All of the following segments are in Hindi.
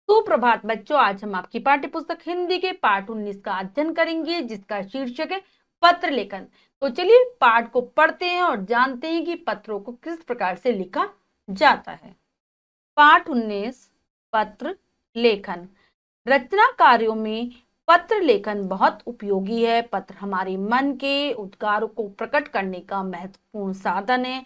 सुप्रभात बच्चों, आज हम आपकी पाठ्य पुस्तक हिंदी के पाठ 19 का अध्ययन करेंगे, जिसका शीर्षक है पत्र लेखन। तो चलिए पाठ को पढ़ते हैं और जानते हैं कि पत्रों को किस प्रकार से लिखा जाता है। पाठ 19, पत्र लेखन। रचना कार्यों में पत्र लेखन बहुत उपयोगी है। पत्र हमारे मन के उद्गारों को प्रकट करने का महत्वपूर्ण साधन है।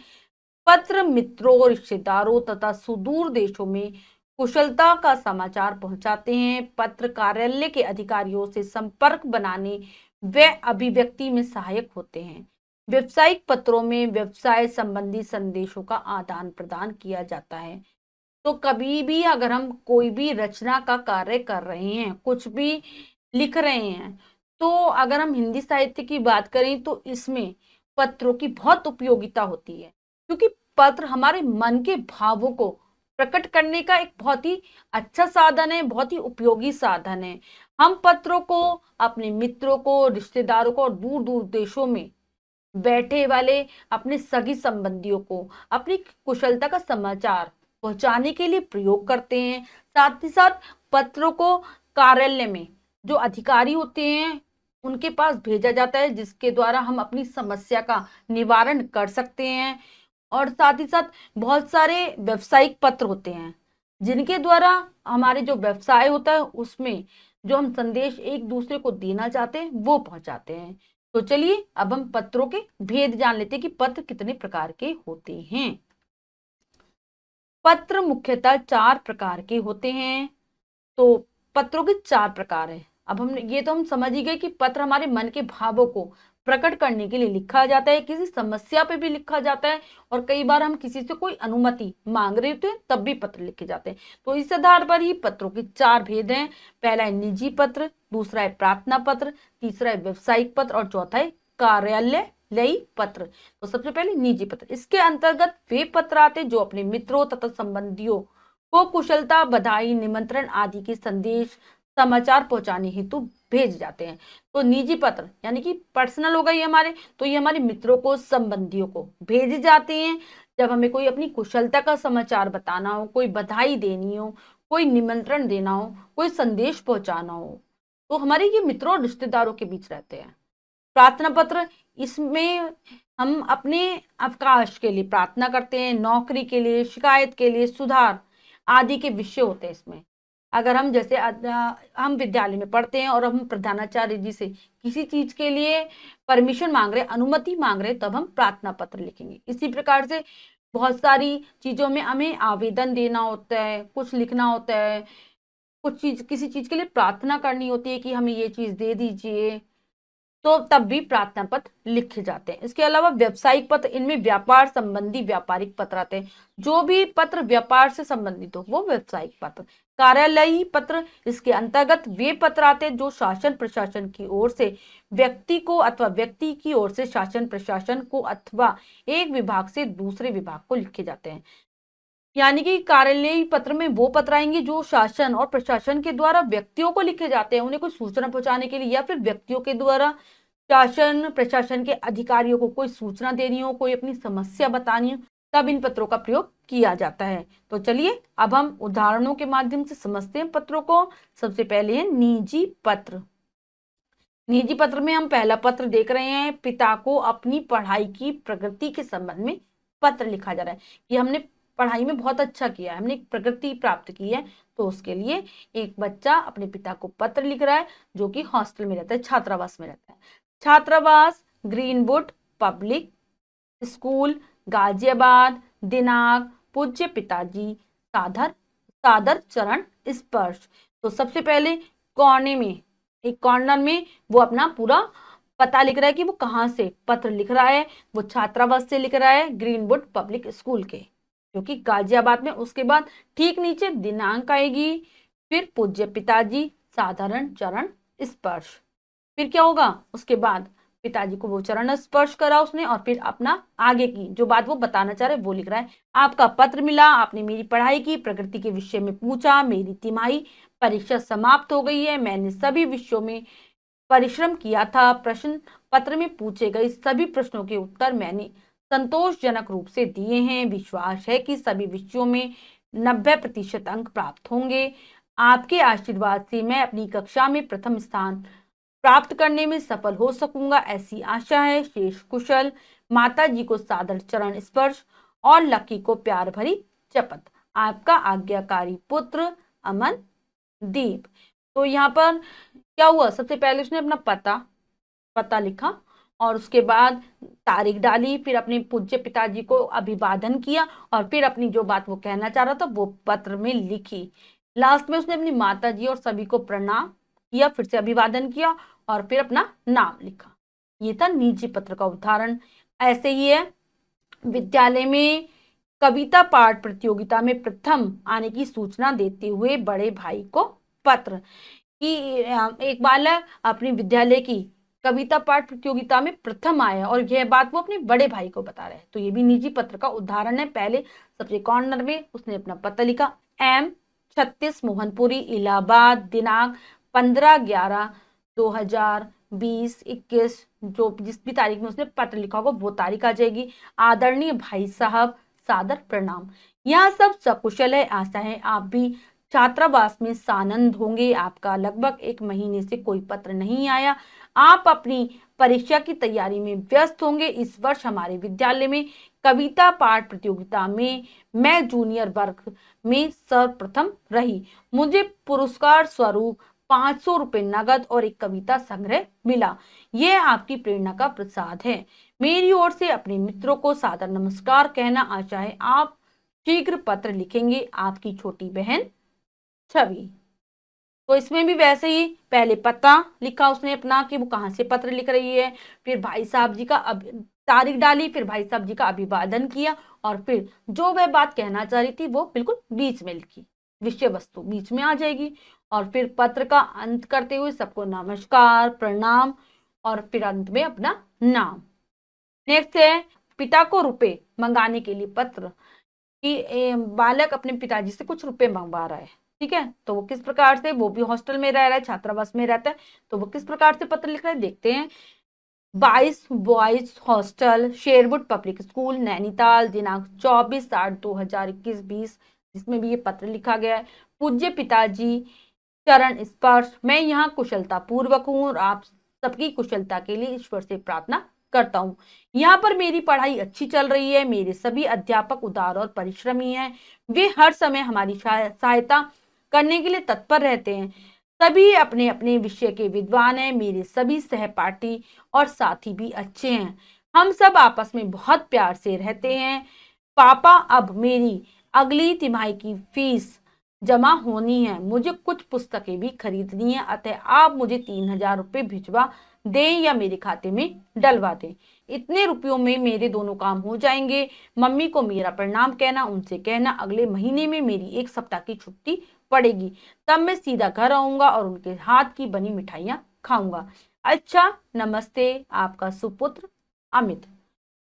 पत्र मित्रों, रिश्तेदारों तथा सुदूर देशों में कुशलता का समाचार पहुंचाते हैं। पत्र कार्यालय के अधिकारियों से संपर्क बनाने व अभिव्यक्ति में सहायक होते हैं। व्यावसायिक पत्रों में व्यवसाय संबंधी संदेशों का आदान प्रदान किया जाता है। तो कभी भी अगर हम कोई भी रचना का कार्य कर रहे हैं, कुछ भी लिख रहे हैं, तो अगर हम हिंदी साहित्य की बात करें तो इसमें पत्रों की बहुत उपयोगिता होती है, क्योंकि पत्र हमारे मन के भावों को प्रकट करने का एक बहुत ही अच्छा साधन है, बहुत ही उपयोगी साधन है। हम पत्रों को अपने मित्रों को, रिश्तेदारों को और दूर दूर देशों में बैठे वाले अपने सगी संबंधियों को अपनी कुशलता का समाचार पहुंचाने के लिए प्रयोग करते हैं। साथ ही साथ पत्रों को कार्यालय में जो अधिकारी होते हैं उनके पास भेजा जाता है, जिसके द्वारा हम अपनी समस्या का निवारण कर सकते हैं। और साथ ही साथ बहुत सारे व्यावसायिक पत्र होते हैं, जिनके द्वारा हमारे जो व्यवसाय होता है उसमें जो हम संदेश एक दूसरे को देना चाहते हैं वो पहुंचाते हैं। तो चलिए अब हम पत्रों के भेद जान लेते हैं कि पत्र कितने प्रकार के होते हैं। पत्र मुख्यतः 4 प्रकार के होते हैं। तो पत्रों के 4 प्रकार हैं। अब हमने ये तो हम समझ ही गए कि पत्र हमारे मन के भावों को प्रकट करने के लिए लिखा जाता है, किसी समस्या पे भी लिखा जाता है, और कई बार हम किसी से कोई अनुमति मांग रहे होते हैं तब भी पत्र लिखे जाते हैं। तो इस आधार पर ही पत्रों के 4 भेद हैं। पहला है निजी पत्र, दूसरा है प्रार्थना पत्र, तीसरा है व्यावसायिक पत्र और चौथा है कार्यालयी पत्र। तो सबसे पहले निजी पत्र, इसके अंतर्गत वे पत्र आते हैं जो अपने मित्रों तथा संबंधियों को कुशलता, बधाई, निमंत्रण आदि के संदेश, समाचार पहुंचाने हेतु भेज जाते हैं। तो निजी पत्र यानी कि पर्सनल हो गई हमारे, तो ये हमारे मित्रों को, संबंधियों को भेजे जाते हैं जब हमें कोई अपनी कुशलता का समाचार बताना हो, कोई बधाई देनी हो, कोई निमंत्रण देना हो, कोई संदेश पहुंचाना हो। तो हमारे ये मित्रों और रिश्तेदारों के बीच रहते हैं। प्रार्थना पत्र, इसमें हम अपने अवकाश के लिए प्रार्थना करते हैं, नौकरी के लिए, शिकायत के लिए, सुधार आदि के विषय होते हैं इसमें। अगर हम जैसे हम विद्यालय में पढ़ते हैं और हम प्रधानाचार्य जी से किसी चीज के लिए परमिशन मांग रहे, अनुमति मांग रहे, तब हम प्रार्थना पत्र लिखेंगे। इसी प्रकार से बहुत सारी चीजों में हमें आवेदन देना होता है, कुछ लिखना होता है, कुछ चीज किसी चीज के लिए प्रार्थना करनी होती है कि हमें ये चीज दे दीजिए, तो तब भी प्रार्थना पत्र लिखे जाते हैं। इसके अलावा व्यावसायिक पत्र, इनमें व्यापार संबंधी व्यापारिक पत्र आते हैं। जो भी पत्र व्यापार से संबंधित हो वो व्यावसायिक पत्र। कार्यालयी पत्र, इसके अंतर्गत वे पत्र आते हैं जो शासन प्रशासन की ओर से व्यक्ति को अथवा व्यक्ति की ओर से शासन प्रशासन को अथवा एक विभाग से दूसरे विभाग को लिखे जाते हैं। यानी कि कार्यालयी पत्र में वो पत्र आएंगे जो शासन और प्रशासन के द्वारा व्यक्तियों को लिखे जाते हैं, उन्हें कोई सूचना पहुंचाने के लिए, या फिर व्यक्तियों के द्वारा शासन प्रशासन के अधिकारियों को कोई सूचना देनी हो, कोई अपनी समस्या बतानी हो, तब इन पत्रों का प्रयोग किया जाता है। तो चलिए अब हम उदाहरणों के माध्यम से समझते हैं पत्रों को। सबसे पहले है निजी पत्र। निजी पत्र में हम पहला पत्र देख रहे हैं, पिता को अपनी पढ़ाई की प्रगति के संबंध में पत्र लिखा जा रहा है कि हमने पढ़ाई में बहुत अच्छा किया है, हमने एक प्रगति प्राप्त की है। तो उसके लिए एक बच्चा अपने पिता को पत्र लिख रहा है, जो कि हॉस्टल में रहता है, छात्रावास में रहता है। छात्रावास, ग्रीनवुड पब्लिक स्कूल, गाजियाबाद। दिनांक, पूज्य पिताजी, सादर सादर चरण स्पर्श। तो सबसे पहले कोने में, एक कॉर्नर में वो अपना पूरा पता लिख रहा है कि वो कहाँ से पत्र लिख रहा है। वो छात्रावास से लिख रहा है, ग्रीनवुड पब्लिक स्कूल के, जो कि गाजियाबाद में। उसके बाद ठीक नीचे दिनांक आएगी, फिर पूज्य पिताजी, साधारण चरण स्पर्श। फिर क्या होगा, उसके बाद पिताजी को वो चरण स्पर्श करा उसने, और फिर अपना आगे की जो बात वो बताना चाह रहे वो लिख रहा है। आपका पत्र मिला, आपने मेरी पढ़ाई की प्रगति के विषय में पूछा, मेरी तिमाही परीक्षा समाप्त हो गई है, मैंने सभी विषयों में परिश्रम किया था, प्रश्न पत्र में पूछे गए सभी प्रश्नों के उत्तर मैंने संतोषजनक रूप से दिए हैं, विश्वास है कि सभी विषयों में 90% अंक प्राप्त होंगे। आपके आशीर्वाद से मैं अपनी कक्षा में प्रथम स्थान प्राप्त करने में सफल हो सकूंगा, ऐसी आशा है। शेष कुशल। माता जी को सादर चरण स्पर्श और लकी को प्यार भरी शपथ। आपका आज्ञाकारी पुत्र अमनदीप। तो यहाँ पर क्या हुआ, सबसे पहले उसने अपना पता पता लिखा और उसके बाद तारीख डाली, फिर अपने पूज्य पिताजी को अभिवादन किया और फिर अपनी जो बात वो कहना चाह रहा था वो पत्र में लिखी। लास्ट में उसने अपनी माता जी और सभी को प्रणाम किया, फिर से अभिवादन किया और फिर अपना नाम लिखा। ये था निजी पत्र का उदाहरण। ऐसे ही है विद्यालय में कविता पाठ प्रतियोगिता में प्रथम आने की सूचना देते हुए बड़े भाई को पत्र कि एक बालक अपने विद्यालय की कविता पाठ प्रतियोगिता में प्रथम आया और यह बात वो अपने बड़े भाई को बता रहे हैं। तो ये भी निजी पत्र का उदाहरण है। पहले सबसे कॉर्नर में उसने अपना पत्र लिखा, एम 36 मोहनपुरी इलाहाबाद, दिनांक 15/11/2021। जो जिस भी तारीख में उसने पत्र लिखा होगा वो तारीख आ जाएगी। आदरणीय भाई साहब, सादर प्रणाम। यहाँ सब सकुशल है। आशा है आप भी छात्रावास में सानंद होंगे। आपका लगभग 1 महीने से कोई पत्र नहीं आया। आप अपनी परीक्षा की तैयारी में व्यस्त होंगे। इस वर्ष हमारे विद्यालय में कविता पाठ प्रतियोगिता में मैं जूनियर वर्ग में सर्वप्रथम रही। मुझे पुरस्कार स्वरूप 500 रुपए नगद और एक कविता संग्रह मिला। यह आपकी प्रेरणा का प्रसाद है। मेरी ओर से अपने मित्रों को सादर नमस्कार कहना। आशा है आप शीघ्र पत्र लिखेंगे। आपकी छोटी बहन छवि। तो इसमें भी वैसे ही पहले पता लिखा उसने अपना कि वो कहाँ से पत्र लिख रही है, फिर भाई साहब जी का तारीख डाली, फिर भाई साहब जी का अभिवादन किया और फिर जो वह बात कहना चाह रही थी वो बिल्कुल बीच में लिखी। विषय वस्तु बीच में आ जाएगी और फिर पत्र का अंत करते हुए सबको नमस्कार प्रणाम और फिर अंत में अपना नाम। नेक्स्ट है पिता को रुपए मंगाने के लिए पत्र कि बालक अपने पिताजी से कुछ रुपए मंगवा रहा है। ठीक है, तो वो किस प्रकार से, वो भी हॉस्टल में रह रहा है, छात्रावास में रहता है, तो वो किस प्रकार से पत्र लिख रहा है देखते हैं। 22 boys hostel, Sherwood public school, Nainital, दिनांक 24/8/2021-20, जिसमें भी ये पत्र लिखा गया है। पूज्य पिताजी चरण स्पर्श। मैं यहाँ कुशलता पूर्वक हूँ और आप सबकी कुशलता के लिए ईश्वर से प्रार्थना करता हूँ। यहाँ पर मेरी पढ़ाई अच्छी चल रही है। मेरे सभी अध्यापक उदार और परिश्रमी हैं। वे हर समय हमारी सहायता करने के लिए तत्पर रहते हैं। सभी अपने अपने विषय के विद्वान हैं। मेरे सभी सहपाठी और साथी भी अच्छे हैं। हम सब आपस में बहुत प्यार से रहते हैं। पापा, अब मेरी अगली तिमाही की फीस जमा होनी है। मुझे कुछ पुस्तकें भी खरीदनी है, अतः आप मुझे 3000 रुपये भिजवा दें या मेरे खाते में डलवा दें। इतने रुपयों में मेरे दोनों काम हो जाएंगे। मम्मी को मेरा प्रणाम कहना, उनसे कहना अगले महीने में मेरी 1 सप्ताह की छुट्टी पड़ेगी, तब मैं सीधा घर आऊंगा और उनके हाथ की बनी मिठाइयाँ खाऊंगा। अच्छा, नमस्ते, आपका सुपुत्र अमित।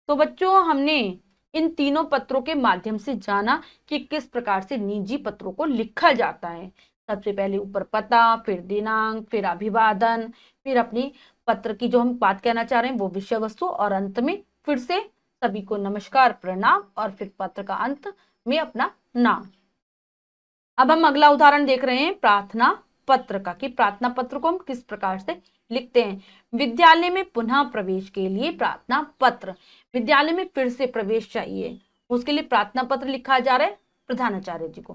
तो बच्चों, हमने इन तीनों पत्रों के माध्यम से जाना कि किस प्रकार से निजी पत्रों को लिखा जाता है। सबसे पहले ऊपर पता, फिर दिनांक, फिर अभिवादन, फिर अपनी पत्र की जो हम बात कहना चाह रहे हैं वो विषय वस्तु और अंत में फिर से सभी को नमस्कार प्रणाम और फिर पत्र का अंत में अपना नाम। अब हम अगला उदाहरण देख रहे हैं प्रार्थना पत्र का, कि प्रार्थना पत्र को हम किस प्रकार से लिखते हैं। विद्यालय में पुनः प्रवेश के लिए प्रार्थना पत्र। विद्यालय में फिर से प्रवेश चाहिए, उसके लिए प्रार्थना पत्र लिखा जा रहा है प्रधानाचार्य जी को।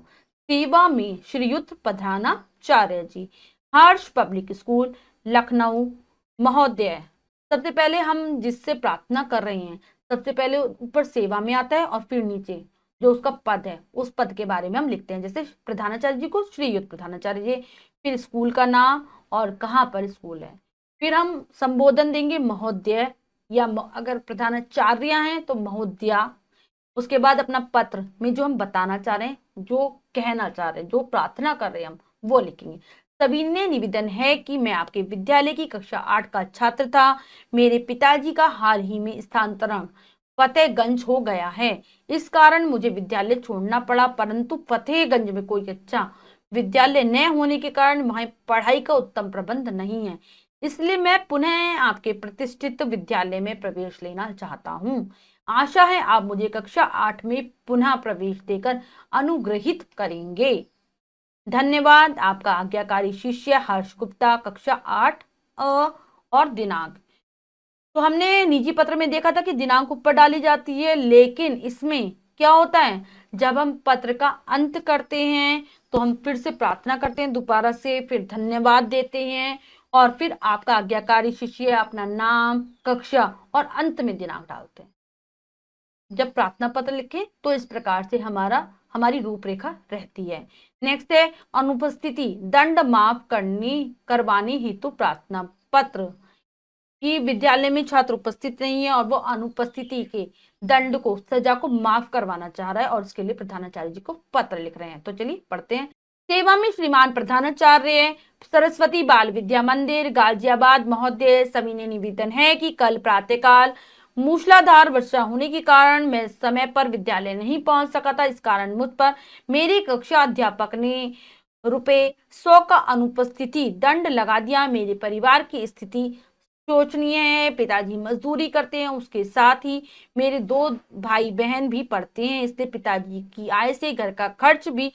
सेवा में श्रीयुत प्रधानाचार्य जी, हर्ष पब्लिक स्कूल, लखनऊ महोदय। सबसे पहले हम जिससे प्रार्थना कर रहे हैं, सबसे पहले ऊपर सेवा में आता है और फिर नीचे जो उसका पद है उस पद के बारे में हम लिखते हैं। जैसे प्रधानाचार्य जी को श्रीयुत प्रधानाचार्य जी, फिर स्कूल का नाम और कहाँ पर स्कूल है, फिर हम संबोधन देंगे महोदय या अगर प्रधानाचार्य हैं तो महोदया। उसके बाद अपना पत्र में जो हम बताना चाह रहे हैं, जो कहना चाह रहे हैं, जो प्रार्थना कर रहे हैं हम वो लिखेंगे। सविनय निवेदन है कि मैं आपके विद्यालय की कक्षा 8 का छात्र था। मेरे पिताजी का हाल ही में स्थानांतरण फतेहगंज हो गया है, इस कारण मुझे विद्यालय छोड़ना पड़ा, परंतु फतेहगंज में कोई अच्छा विद्यालय न होने के कारण वहां पढ़ाई का उत्तम प्रबंध नहीं है, इसलिए मैं पुनः आपके प्रतिष्ठित विद्यालय में प्रवेश लेना चाहता हूँ। आशा है आप मुझे कक्षा 8 में पुनः प्रवेश देकर अनुग्रहित करेंगे। धन्यवाद। आपका आज्ञाकारी शिष्य हर्ष गुप्ता, कक्षा 8 और दिनांक। तो हमने निजी पत्र में देखा था कि दिनांक ऊपर डाली जाती है, लेकिन इसमें क्या होता है, जब हम पत्र का अंत करते हैं तो हम फिर से प्रार्थना करते हैं दोबारा से, फिर धन्यवाद देते हैं और फिर आपका आज्ञाकारी शिष्य, अपना नाम, कक्षा और अंत में दिनांक डालते हैं। जब प्रार्थना पत्र लिखें तो इस प्रकार से हमारी रूपरेखा रहती है। नेक्स्ट है अनुपस्थिति दंड माफ करवाने हेतु प्रार्थना पत्र। कि विद्यालय में छात्र उपस्थित नहीं है और वो अनुपस्थिति के दंड को, सजा को माफ करवाना चाह रहा है और इसके लिए प्रधानाचार्य जी को पत्र लिख रहे हैं। तो चलिए पढ़ते हैं। सेवा में श्रीमान प्रधानाचार्य, सरस्वती बाल विद्या मंदिर, गाजियाबाद महोदय, सभी ने निवेदन है कि कल प्रातःकाल मूसलाधार वर्षा होने के कारण मैं समय पर विद्यालय नहीं पहुंच सका था। इस कारण मुझ पर मेरे कक्षा अध्यापक ने ₹100 का अनुपस्थिति दंड लगा दिया। मेरे परिवार की स्थिति शोचनीय है। पिताजी मजदूरी करते हैं, उसके साथ ही मेरे 2 भाई बहन भी पढ़ते हैं, इसलिए पिताजी की आय से घर का खर्च भी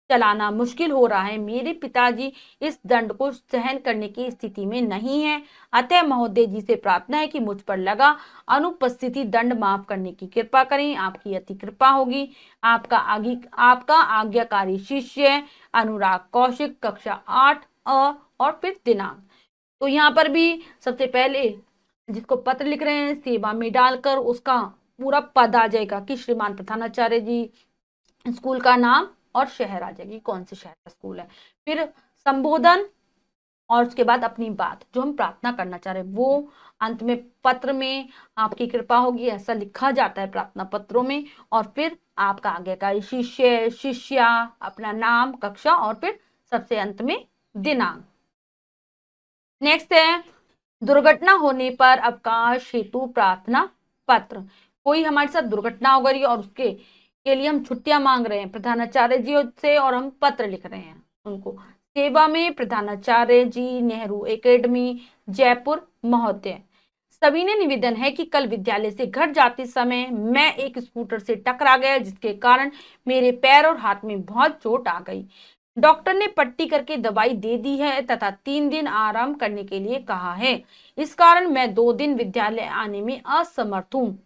चलाना मुश्किल हो रहा है। मेरे पिताजी इस दंड को सहन करने की स्थिति में नहीं है। अतः महोदय जी से प्रार्थना है कि मुझ पर लगा अनुपस्थिति दंड माफ करने की कृपा करें। आपकी अति कृपा होगी। आपका आज्ञाकारी शिष्य अनुराग कौशिक, कक्षा 8 और फिर दिनांक। तो यहाँ पर भी सबसे पहले जिसको पत्र लिख रहे हैं सेवा में डालकर उसका पूरा पद आ जाएगा कि श्रीमान प्रधानाचार्य जी, स्कूल का नाम और शहर आ जाएगी, कौन से शहर का स्कूल है, फिर संबोधन और उसके बाद अपनी बात जो हम प्रार्थना करना चाह रहे हैं वो अंत में पत्र में आपकी कृपा होगी ऐसा लिखा जाता है प्रार्थना पत्रों में। और फिर आपका आज्ञाकारी शिष्य, शिष्या, अपना नाम, कक्षा और फिर सबसे अंत में दिनांक। नेक्स्ट है दुर्घटना होने पर अवकाश हेतु प्रार्थना पत्र। कोई हमारे साथ दुर्घटना हो गई और उसके लिए हम छुट्टियां मांग रहे हैं प्रधानाचार्य जी से और हम पत्र लिख रहे हैं उनको। सेवा में प्रधानाचार्य जी, नेहरू एकेडमी, जयपुर महोदय, सभी ने निवेदन है कि कल विद्यालय से घर जाते समय मैं एक स्कूटर से टकरा गया जिसके कारण मेरे पैर और हाथ में बहुत चोट आ गई। डॉक्टर ने पट्टी करके दवाई दे दी है तथा 3 दिन आराम करने के लिए कहा है। इस कारण मैं 2 दिन विद्यालय आने में असमर्थ हूँ।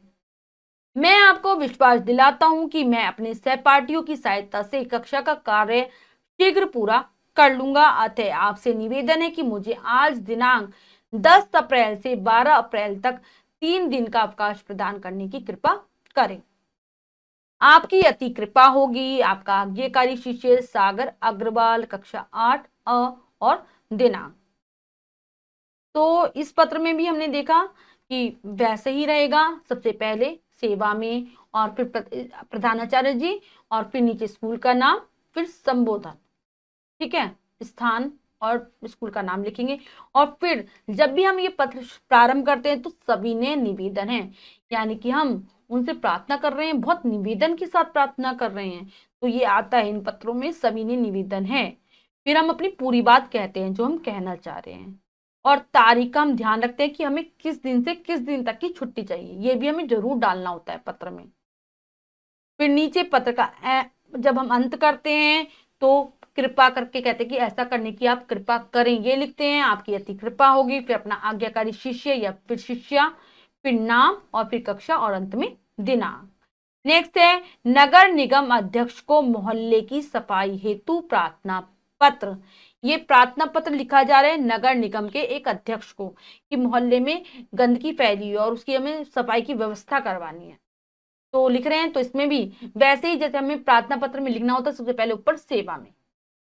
मैं आपको विश्वास दिलाता हूँ कि मैं अपने सहपाठियों की सहायता से कक्षा का कार्य शीघ्र पूरा कर लूंगा। अतः आपसे निवेदन है कि मुझे आज दिनांक 10 अप्रैल से 12 अप्रैल तक 3 दिन का अवकाश प्रदान करने की कृपा करें। आपकी अति कृपा होगी। आपका आज्ञाकारी शिष्य सागर अग्रवाल, कक्षा 8 और दिनांक। तो इस पत्र में भी हमने देखा कि वैसे ही रहेगा, सबसे पहले सेवा में और फिर प्रधानाचार्य जी और फिर नीचे स्कूल का नाम, फिर संबोधन, ठीक है, स्थान और स्कूल का नाम लिखेंगे। और फिर जब भी हम ये पत्र प्रारंभ करते हैं तो सभी ने निवेदन है, यानी कि हम उनसे प्रार्थना कर रहे हैं, बहुत निवेदन के साथ प्रार्थना कर रहे हैं, तो ये आता है इन पत्रों में, सभी ने निवेदन है। फिर हम अपनी पूरी बात कहते हैं जो हम कहना चाह रहे हैं और तारीख का हम ध्यान रखते हैं कि हमें किस दिन से किस दिन तक की छुट्टी चाहिए, ये भी हमें जरूर डालना होता है पत्र में। फिर नीचे पत्र का जब हम अंत करते हैं तो कृपा करके कहते हैं कि ऐसा करने की आप कृपा करें, ये लिखते हैं, आपकी अति कृपा होगी। फिर अपना आज्ञाकारी शिष्य या फिर शिष्या, फिर नाम और फिर कक्षा और अंत में दिनांक। नेक्स्ट है नगर निगम अध्यक्ष को मोहल्ले की सफाई हेतु प्रार्थना पत्र। ये प्रार्थना पत्र लिखा जा रहा है नगर निगम के एक अध्यक्ष को कि मोहल्ले में गंदगी फैली है और उसकी हमें सफाई की व्यवस्था करवानी है, तो लिख रहे हैं। तो इसमें भी वैसे ही जैसे हमें प्रार्थना पत्र में लिखना होता है, सबसे पहले ऊपर सेवा में,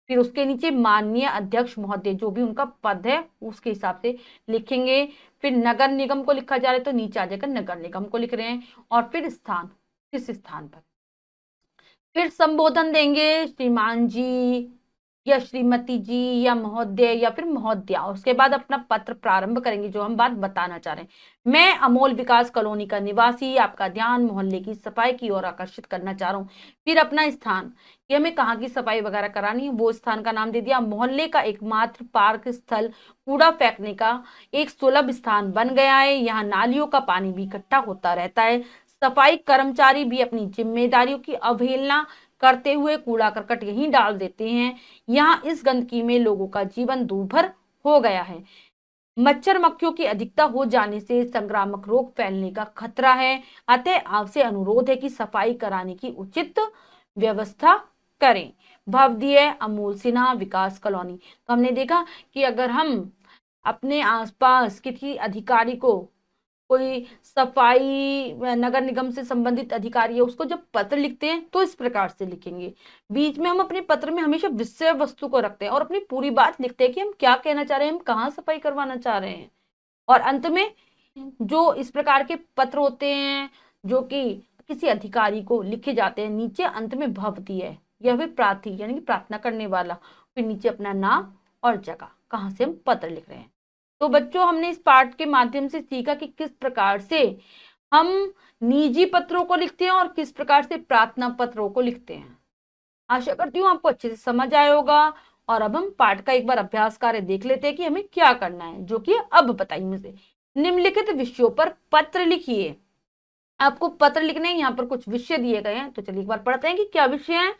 फिर उसके नीचे माननीय अध्यक्ष महोदय, जो भी उनका पद है उसके हिसाब से लिखेंगे। फिर नगर निगम को लिखा जा रहा है तो नीचे आ जाकर नगर निगम को लिख रहे हैं और फिर स्थान, किस स्थान पर। फिर संबोधन देंगे श्रीमान जी या श्रीमती जी या महोदय या फिर महोदया। उसके बाद अपना पत्र प्रारंभ करेंगे जो हम बात बताना चाह रहे हैं। मैं अमोल विकास कॉलोनी का निवासी आपका ध्यान मोहल्ले की सफाई की ओर आकर्षित करना चाह रहा हूँ। फिर अपना स्थान कि हमें कहाँ की सफाई वगैरह करानी है, वो स्थान का नाम दे दिया। मोहल्ले का एकमात्र पार्क स्थल कूड़ा फेंकने का एक सुलभ स्थान बन गया है। यहाँ नालियों का पानी भी इकट्ठा होता रहता है। सफाई कर्मचारी भी अपनी जिम्मेदारियों की अवहेलना करते हुए कूड़ा करकट यहीं डाल देते हैं। यहाँ इस गंदगी में लोगों का जीवन दूभर हो गया है। मच्छर मक्खियों की अधिकता हो जाने से संक्रामक रोग फैलने का खतरा है। अतः आपसे अनुरोध है कि सफाई कराने की उचित व्यवस्था करें। भवदीय अमूल सिन्हा, विकास कॉलोनी। तो हमने देखा कि अगर हम अपने आसपास किसी अधिकारी को, कोई सफाई नगर निगम से संबंधित अधिकारी है, उसको जब पत्र लिखते हैं तो इस प्रकार से लिखेंगे। बीच में हम अपने पत्र में हमेशा विषय वस्तु को रखते हैं और अपनी पूरी बात लिखते हैं कि हम क्या कहना चाह रहे हैं, हम कहाँ सफाई करवाना चाह रहे हैं। और अंत में जो इस प्रकार के पत्र होते हैं जो कि किसी अधिकारी को लिखे जाते हैं, नीचे अंत में भवती है, यह भी प्रार्थी यानी कि प्रार्थना करने वाला, फिर नीचे अपना नाम और जगह कहाँ से हम पत्र लिख रहे हैं। तो बच्चों, हमने इस पाठ के माध्यम से सीखा कि किस प्रकार से हम निजी पत्रों को लिखते हैं और किस प्रकार से प्रार्थना पत्रों को लिखते हैं। आशा करती हूँ आपको अच्छे से समझ आया होगा। और अब हम पाठ का एक बार अभ्यास कार्य देख लेते हैं कि हमें क्या करना है, जो कि अब बताइए मुझे। निम्नलिखित विषयों पर पत्र लिखिए। आपको पत्र लिखने, यहाँ पर कुछ विषय दिए गए हैं, तो चलिए एक बार पढ़ते हैं कि क्या विषय है।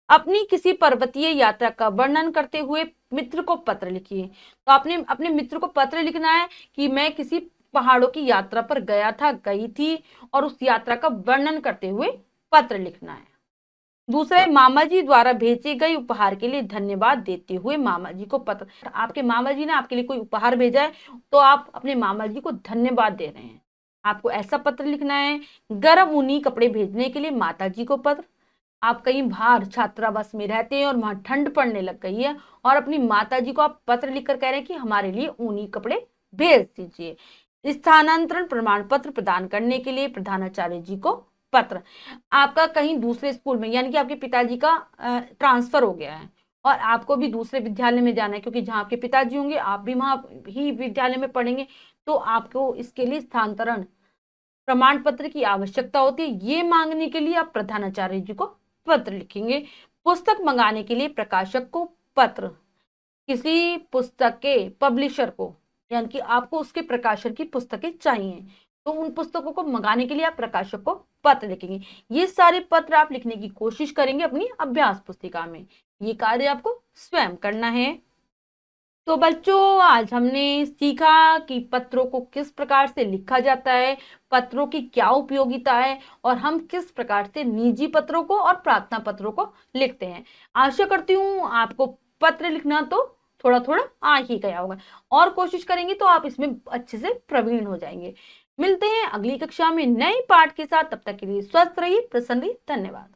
अपनी किसी पर्वतीय यात्रा का वर्णन करते हुए मित्र को पत्र लिखिए। तो आपने अपने मित्र को पत्र लिखना है कि मैं किसी पहाड़ों की यात्रा पर गया था, गई थी, और उस यात्रा का वर्णन करते हुए पत्र लिखना है। दूसरा है मामा जी द्वारा भेजे गए उपहार के लिए धन्यवाद देते हुए मामा जी को पत्र। आपके मामा जी ने आपके लिए कोई उपहार भेजा है तो आप अपने मामा जी को धन्यवाद दे रहे हैं, आपको ऐसा पत्र लिखना है। गर्म ऊनी कपड़े भेजने के लिए माता जी को पत्र। आप कहीं बाहर छात्रावास में रहते हैं और वहां ठंड पड़ने लग गई है और अपनी माता जी को आप पत्र लिखकर कह रहे हैं कि हमारे लिए ऊनी कपड़े भेज दीजिए। स्थानांतरण प्रमाण पत्र प्रदान करने के लिए प्रधानाचार्य जी को पत्र। आपका कहीं दूसरे स्कूल में, यानी कि आपके पिताजी का ट्रांसफर हो गया है और आपको भी दूसरे विद्यालय में जाना है, क्योंकि जहाँ आपके पिताजी होंगे आप भी वहां ही विद्यालय में पढ़ेंगे, तो आपको इसके लिए स्थानांतरण प्रमाण पत्र की आवश्यकता होती है। ये मांगने के लिए आप प्रधानाचार्य जी को पत्र लिखेंगे। पुस्तक मंगाने के लिए प्रकाशक को पत्र। किसी पुस्तक के पब्लिशर को, यानी कि आपको उसके प्रकाशक की पुस्तकें चाहिए, तो उन पुस्तकों को मंगाने के लिए आप प्रकाशक को पत्र लिखेंगे। ये सारे पत्र आप लिखने की कोशिश करेंगे अपनी अभ्यास पुस्तिका में। ये कार्य आपको स्वयं करना है। तो बच्चों, आज हमने सीखा कि पत्रों को किस प्रकार से लिखा जाता है, पत्रों की क्या उपयोगिता है और हम किस प्रकार से निजी पत्रों को और प्रार्थना पत्रों को लिखते हैं। आशा करती हूँ आपको पत्र लिखना तो थोड़ा थोड़ा आ ही गया होगा और कोशिश करेंगे तो आप इसमें अच्छे से प्रवीण हो जाएंगे। मिलते हैं अगली कक्षा में नए पाठ के साथ। तब तक के लिए स्वस्थ रहिए, प्रसन्न रहिए। धन्यवाद।